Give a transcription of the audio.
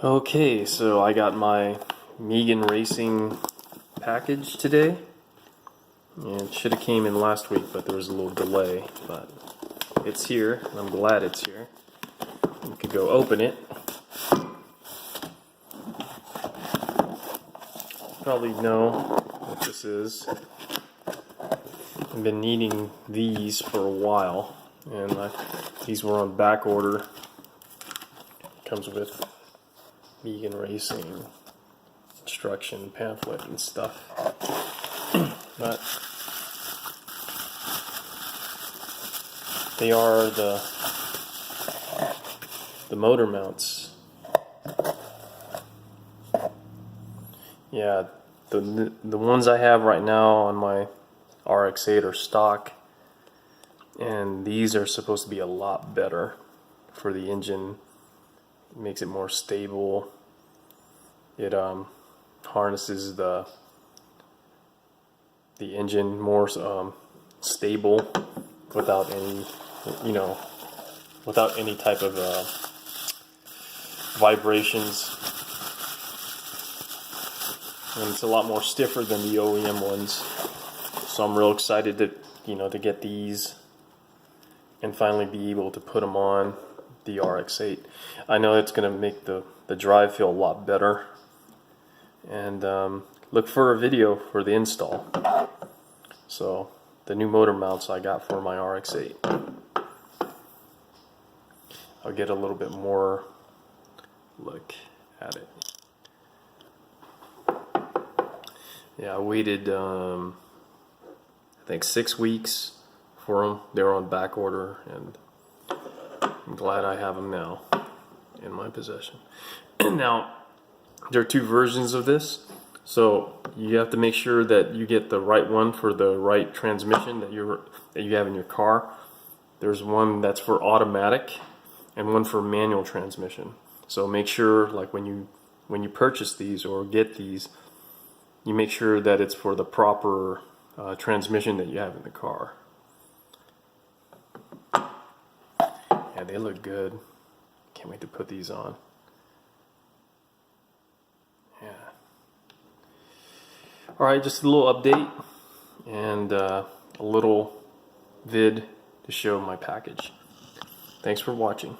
Okay, so I got my Megan Racing package today. And it should have came in last week, but there was a little delay. But it's here, and I'm glad it's here. You could go open it. Probably know what this is. I've been needing these for a while, and these were on back order. Comes with Megan Racing instruction pamphlet and stuff. But they are the motor mounts. Yeah, the ones I have right now on my Rx8 are stock, and these are supposed to be a lot better for the engine. It makes it more stable. It harnesses the engine more stable without any, without any type of vibrations. And it's a lot more stiffer than the OEM ones. So I'm real excited to, to get these and finally be able to put them on the Rx8. I know it's going to make the drive feel a lot better. And look for a video for the install. So the new motor mounts I got for my Rx8. I'll get a little bit more look at it. Yeah, I waited I think 6 weeks for them. They were on back order, and I'm glad I have them now in my possession. And now there are two versions of this, so you have to make sure that you get the right one for the right transmission that you have in your car. There's one that's for automatic and one for manual transmission. So make sure, like when you purchase these or get these, you make sure that it's for the proper transmission that you have in the car. Yeah, they look good. Can't wait to put these on. Yeah. Alright, just a little update and a little vid to show my package. Thanks for watching.